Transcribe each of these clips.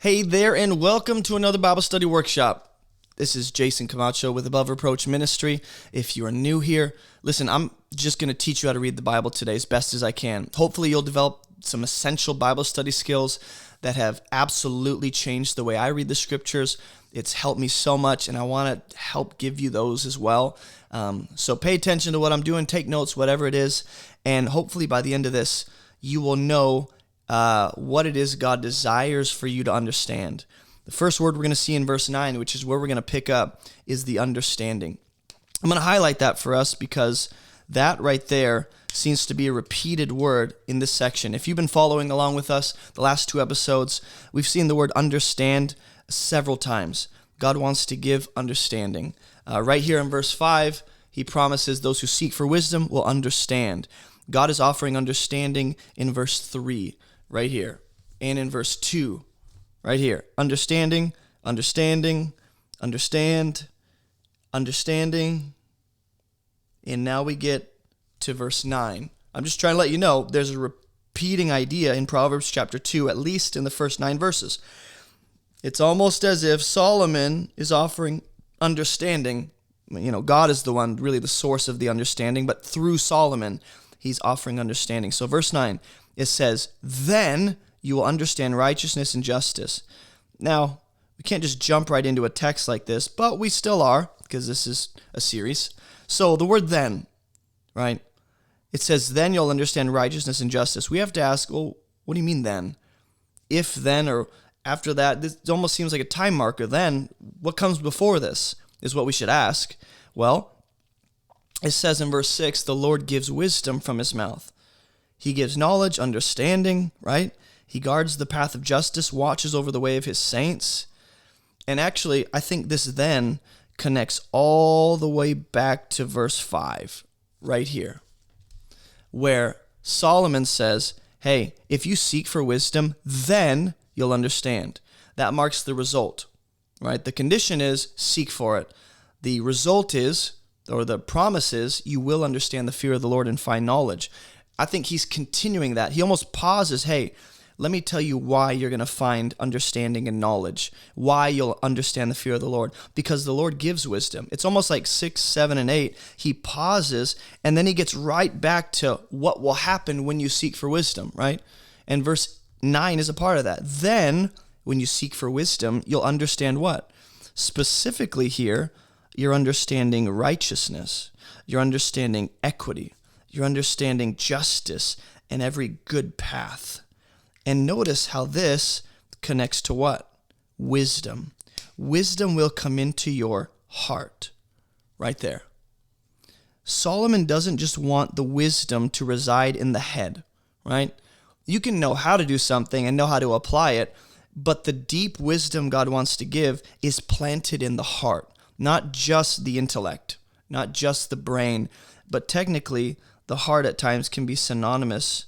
Hey there, and welcome to another Bible study workshop. This is Jason Camacho with Above Reproach Ministry. If you are new here, listen, I'm just going to teach you how to read the Bible today as best as I can. Hopefully you'll develop some essential Bible study skills that have absolutely changed the way I read the scriptures. It's helped me so much, and I want to help give you those as well. So pay attention to what I'm doing, take notes, whatever it is, and hopefully by the end of this, you will know what it is God desires for you to understand. The first word we're going to see in verse 9, which is where we're going to pick up, is the understanding. I'm going to highlight that for us because that right there seems to be a repeated word in this section. If you've been following along with us the last two episodes, we've seen the word understand several times. God wants to give understanding. Right here in verse 5, he promises those who seek for wisdom will understand. God is offering understanding in verse 3. Right here, and in verse 2, right here, understanding, understand, and now we get to verse 9. I'm just trying to let you know there's a repeating idea in Proverbs chapter 2, at least in the first 9 verses. It's almost as if Solomon is offering understanding. You know, God is the one, really the source of the understanding, but through Solomon, he's offering understanding. So verse 9, it says, then you will understand righteousness and justice. Now, we can't just jump right into a text like this, but we still are, because this is a series. So the word then, right? It says, then you'll understand righteousness and justice. We have to ask, well, what do you mean then? If then or after that, this almost seems like a time marker. Then, what comes before this is what we should ask. Well, it says in verse 6, the Lord gives wisdom from his mouth. He gives knowledge, understanding, right? He guards the path of justice, watches over the way of his saints. And actually, I think this then connects all the way back to verse 5, right here, where Solomon says, hey, if you seek for wisdom, then you'll understand. That marks the result, right? The condition is seek for it. The result is, or the promise is, you will understand the fear of the Lord and find knowledge. I think he's continuing that. He almost pauses, hey, let me tell you why you're going to find understanding and knowledge, why you'll understand the fear of the Lord, because the Lord gives wisdom. It's almost like 6, 7, and 8. He pauses, and then he gets right back to what will happen when you seek for wisdom, right? And verse 9 is a part of that. Then, when you seek for wisdom, you'll understand what? Specifically here, you're understanding righteousness, you're understanding equity, you're understanding justice and every good path. And notice how this connects to what? Wisdom. Wisdom will come into your heart. Right there. Solomon doesn't just want the wisdom to reside in the head, right? You can know how to do something and know how to apply it, but the deep wisdom God wants to give is planted in the heart, not just the intellect, not just the brain, but technically the heart at times can be synonymous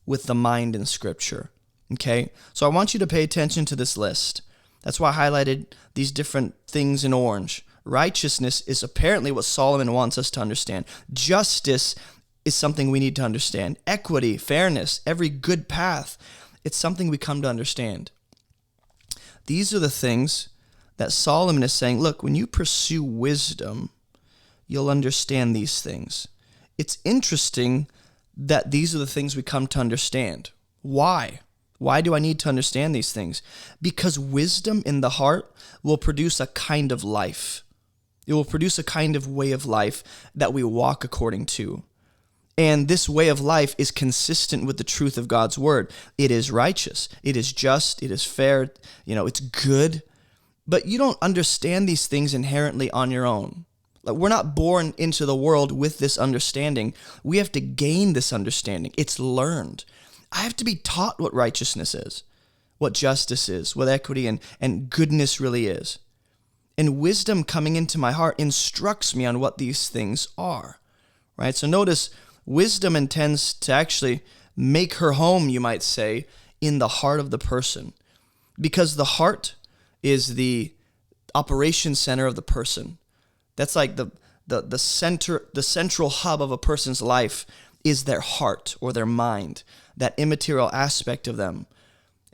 with the mind in Scripture, okay? So I want you to pay attention to this list. That's why I highlighted these different things in orange. Righteousness is apparently what Solomon wants us to understand. Justice is something we need to understand. Equity, fairness, every good path, it's something we come to understand. These are the things that Solomon is saying, look, when you pursue wisdom, you'll understand these things. It's interesting that these are the things we come to understand. Why? Why do I need to understand these things? Because wisdom in the heart will produce a kind of life. It will produce a kind of way of life that we walk according to. And this way of life is consistent with the truth of God's word. It is righteous. It is just. It is fair. It's good. But you don't understand these things inherently on your own. Like, we're not born into the world with this understanding. We have to gain this understanding. It's learned. I have to be taught what righteousness is, what justice is, what equity and goodness really is. And wisdom coming into my heart instructs me on what these things are, right? So notice, wisdom intends to actually make her home, you might say, in the heart of the person. Because the heart is the operation center of the person. That's like the central hub of a person's life is their heart or their mind, that immaterial aspect of them.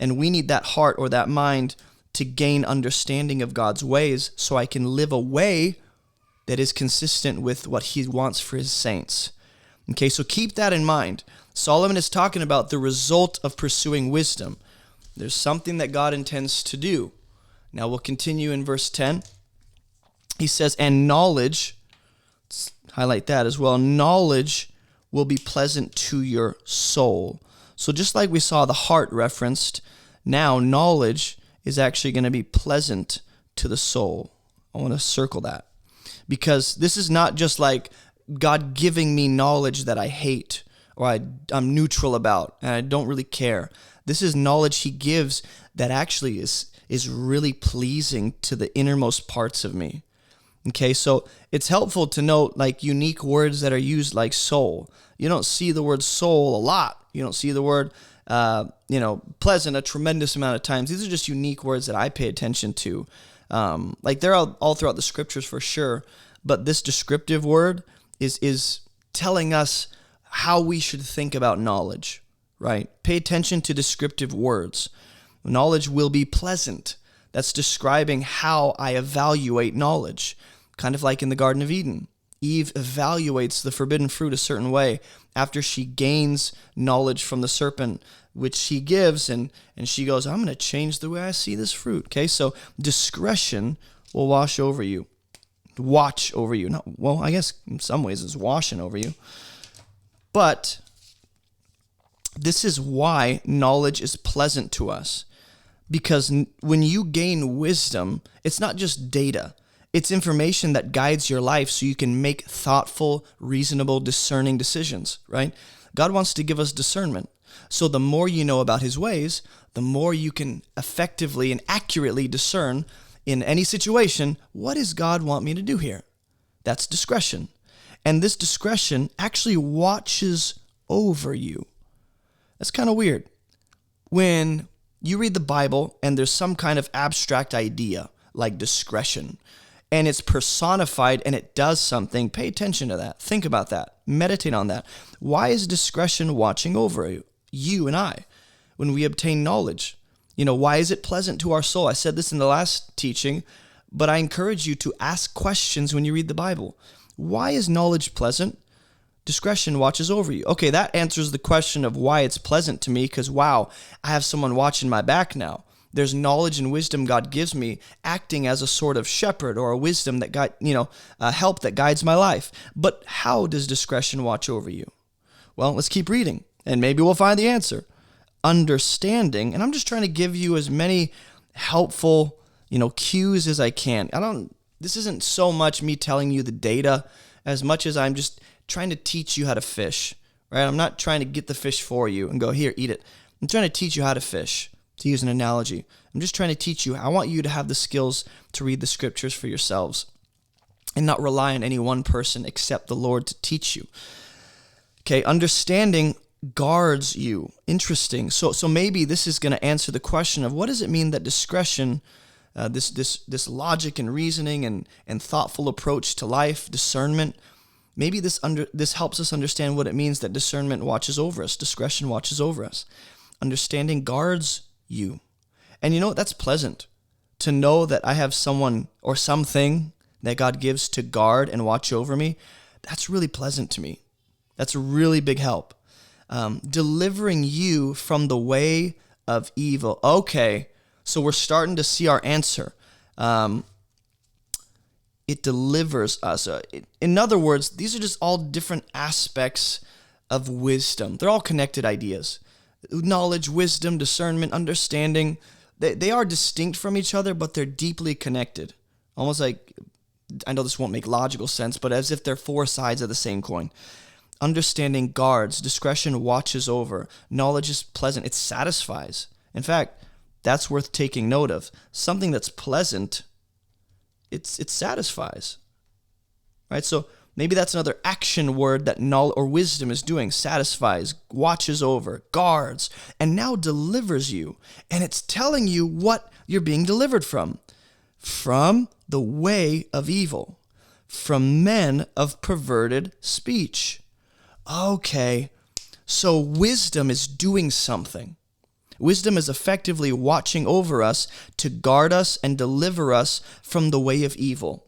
And we need that heart or that mind to gain understanding of God's ways so I can live a way that is consistent with what he wants for his saints. Okay, so keep that in mind. Solomon is talking about the result of pursuing wisdom. There's something that God intends to do. Now we'll continue in verse 10. He says, and knowledge, let's highlight that as well, knowledge will be pleasant to your soul. So just like we saw the heart referenced, now knowledge is actually going to be pleasant to the soul. I want to circle that. Because this is not just like God giving me knowledge that I hate or I'm neutral about and I don't really care. This is knowledge he gives that actually is really pleasing to the innermost parts of me. Okay, so it's helpful to note like unique words that are used like soul. You don't see the word soul a lot. You don't see the word pleasant a tremendous amount of times. These are just unique words that I pay attention to. Like they're all throughout the scriptures for sure, but this descriptive word is telling us how we should think about knowledge, right? Pay attention to descriptive words. Knowledge will be pleasant. That's describing how I evaluate knowledge, kind of like in the Garden of Eden. Eve evaluates the forbidden fruit a certain way after she gains knowledge from the serpent, which he gives, and she goes, I'm going to change the way I see this fruit. Okay, so discretion will watch over you. Well, I guess in some ways it's washing over you. But this is why knowledge is pleasant to us. Because when you gain wisdom, it's not just data. It's information that guides your life so you can make thoughtful, reasonable, discerning decisions, right? God wants to give us discernment. So the more you know about his ways, the more you can effectively and accurately discern in any situation, what does God want me to do here? That's discretion. And this discretion actually watches over you. That's kind of weird. When you read the Bible and there's some kind of abstract idea like discretion, and it's personified and it does something, pay attention to that. Think about that. Meditate on that. Why is discretion watching over you and I when we obtain knowledge? Why is it pleasant to our soul? I said this in the last teaching, but I encourage you to ask questions when you read the Bible. Why is knowledge pleasant? Discretion watches over you. Okay, that answers the question of why it's pleasant to me, because wow, I have someone watching my back now. There's knowledge and wisdom God gives me, acting as a sort of shepherd or a wisdom that help that guides my life. But how does discretion watch over you? Well, let's keep reading, and maybe we'll find the answer. Understanding, and I'm just trying to give you as many helpful, cues as I can. This isn't so much me telling you the data as much as I'm just trying to teach you how to fish, right? I'm not trying to get the fish for you and go, here, eat it. I'm trying to teach you how to fish, to use an analogy. I'm just trying to teach you. I want you to have the skills to read the scriptures for yourselves and not rely on any one person except the Lord to teach you. Okay, understanding guards you. Interesting. So maybe this is going to answer the question of what does it mean that discretion, this logic and reasoning and thoughtful approach to life, discernment, maybe this helps us understand what it means that discernment watches over us, discretion watches over us. Understanding guards you. And that's pleasant to know that I have someone or something that God gives to guard and watch over me. That's really pleasant to me. That's a really big help. Delivering you from the way of evil. Okay, so we're starting to see our answer. It delivers us. In other words, these are just all different aspects of wisdom. They're all connected ideas. Knowledge, wisdom, discernment, understanding. They are distinct from each other, but they're deeply connected. Almost like, I know this won't make logical sense, but as if they're four sides of the same coin. Understanding guards, discretion watches over, knowledge is pleasant, it satisfies. In fact, that's worth taking note of. Something that's pleasant, it satisfies. Right? So maybe that's another action word that knowledge or wisdom is doing. Satisfies, watches over, guards, and now delivers you. And it's telling you what you're being delivered from. From the way of evil. From men of perverted speech. Okay, so wisdom is doing something. Wisdom is effectively watching over us to guard us and deliver us from the way of evil.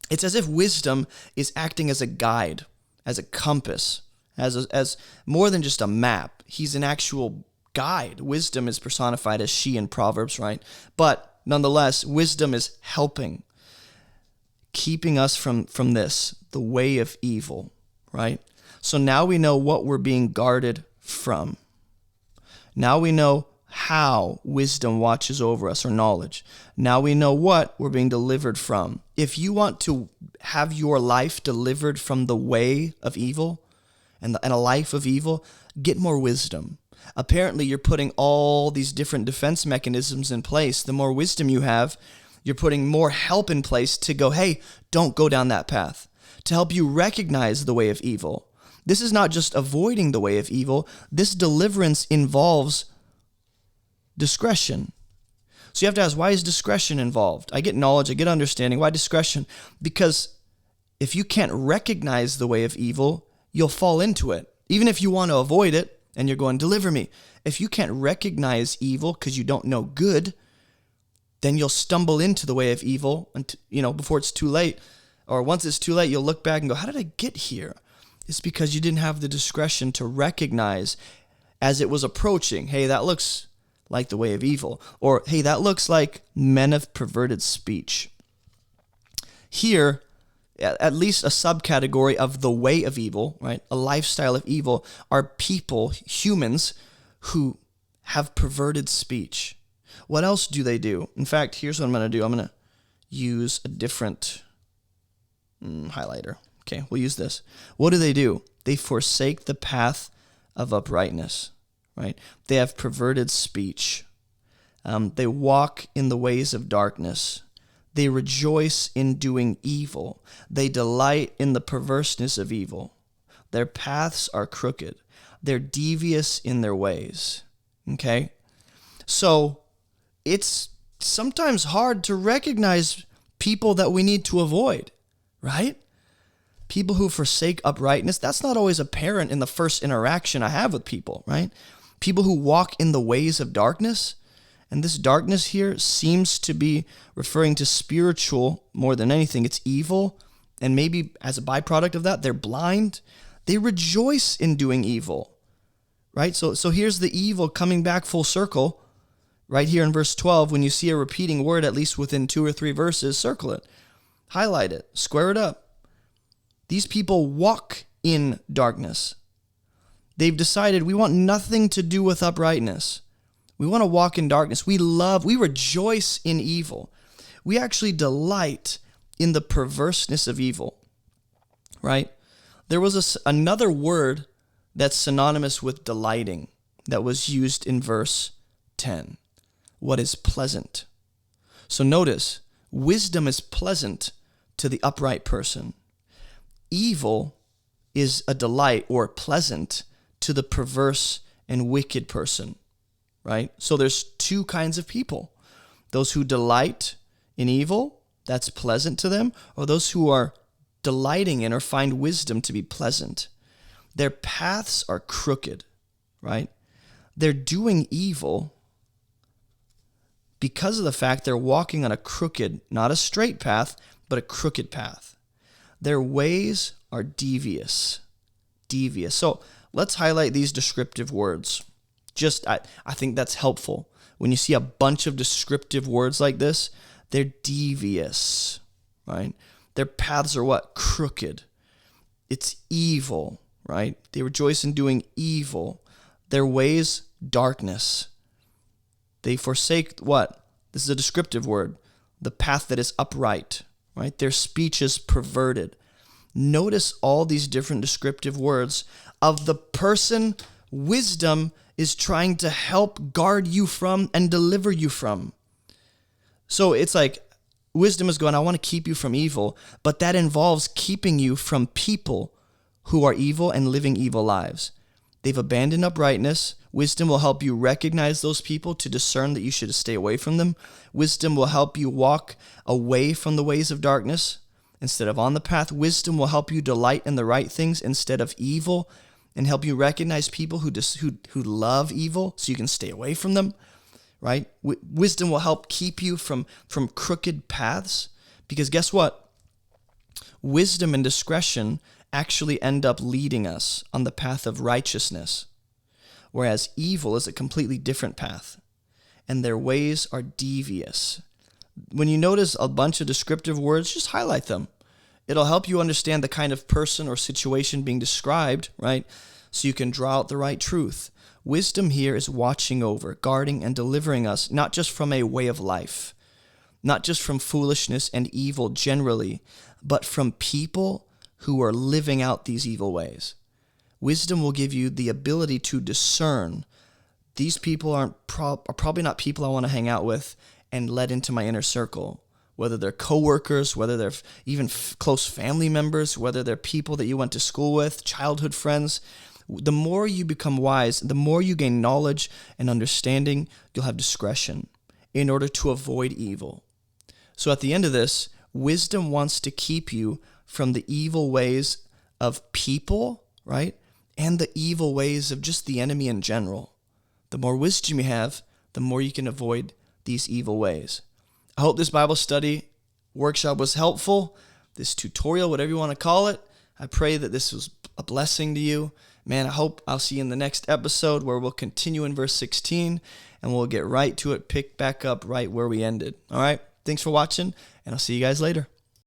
It's as if wisdom is acting as a guide, as a compass, as more than just a map. He's an actual guide. Wisdom is personified as she in Proverbs, right? But nonetheless, wisdom is helping, keeping us from this, the way of evil, right? So now we know what we're being guarded from. Now we know how wisdom watches over us, or knowledge. Now we know what we're being delivered from. If you want to have your life delivered from the way of evil and a life of evil, get more wisdom. Apparently, you're putting all these different defense mechanisms in place. The more wisdom you have, you're putting more help in place to go, hey, don't go down that path, to help you recognize the way of evil. This is not just avoiding the way of evil. This deliverance involves discretion. So you have to ask, why is discretion involved? I get knowledge, I get understanding. Why discretion? Because if you can't recognize the way of evil, you'll fall into it. Even if you want to avoid it and you're going, deliver me. If you can't recognize evil because you don't know good, then you'll stumble into the way of evil, before it's too late. Or once it's too late, you'll look back and go, how did I get here? It's because you didn't have the discretion to recognize as it was approaching, hey, that looks like the way of evil. Or, hey, that looks like men of perverted speech. Here, at least a subcategory of the way of evil, right? A lifestyle of evil are people, humans, who have perverted speech. What else do they do? In fact, here's what I'm going to do. I'm going to use a different highlighter. Okay, we'll use this. What do? They forsake the path of uprightness, right? They have perverted speech. They walk in the ways of darkness. They rejoice in doing evil. They delight in the perverseness of evil. Their paths are crooked. They're devious in their ways. Okay? So it's sometimes hard to recognize people that we need to avoid, right? People who forsake uprightness, that's not always apparent in the first interaction I have with people, right? People who walk in the ways of darkness, and this darkness here seems to be referring to spiritual more than anything. It's evil, and maybe as a byproduct of that, they're blind. They rejoice in doing evil, right? So here's the evil coming back full circle, right here in verse 12. When you see a repeating word, at least within 2 or 3 verses, circle it, highlight it, square it up. These people walk in darkness. They've decided we want nothing to do with uprightness. We want to walk in darkness. We rejoice in evil. We actually delight in the perverseness of evil, right? There was another word that's synonymous with delighting that was used in verse 10. What is pleasant? So notice, wisdom is pleasant to the upright person. Evil is a delight or pleasant to the perverse and wicked person, right? So there's 2 kinds of people. Those who delight in evil, that's pleasant to them, or those who are delighting in or find wisdom to be pleasant. Their paths are crooked, right? They're doing evil because of the fact they're walking on a crooked, not a straight path, but a crooked path. Their ways are devious. So let's highlight these descriptive words. I think that's helpful. When you see a bunch of descriptive words like this, they're devious, right? Their paths are what? Crooked. It's evil, right? They rejoice in doing evil. Their ways, darkness. They forsake what? This is a descriptive word. The path that is upright, right? Their speech is perverted. Notice all these different descriptive words of the person wisdom is trying to help guard you from and deliver you from. So it's like wisdom is going, I want to keep you from evil, but that involves keeping you from people who are evil and living evil lives. They've abandoned uprightness. Wisdom will help you recognize those people to discern that you should stay away from them. Wisdom will help you walk away from the ways of darkness instead of on the path. Wisdom will help you delight in the right things instead of evil. and help you recognize people who love evil so you can stay away from them, right? Wisdom will help keep you from crooked paths, because guess what? Wisdom and discretion actually end up leading us on the path of righteousness, whereas evil is a completely different path, and their ways are devious. When you notice a bunch of descriptive words, just highlight them. It'll help you understand the kind of person or situation being described, right? So you can draw out the right truth. Wisdom here is watching over, guarding, and delivering us, not just from a way of life, not just from foolishness and evil generally, but from people who are living out these evil ways. Wisdom will give you the ability to discern. These people are probably not people I want to hang out with and let into my inner circle, whether they're coworkers, whether they're even close family members, whether they're people that you went to school with, childhood friends. The more you become wise, the more you gain knowledge and understanding, you'll have discretion in order to avoid evil. So at the end of this, wisdom wants to keep you from the evil ways of people, right? And the evil ways of just the enemy in general. The more wisdom you have, the more you can avoid these evil ways. I hope this Bible study workshop was helpful, this tutorial, whatever you want to call it. I pray that this was a blessing to you. Man, I hope I'll see you in the next episode where we'll continue in verse 16 and we'll get right to it, pick back up right where we ended. All right, thanks for watching, and I'll see you guys later.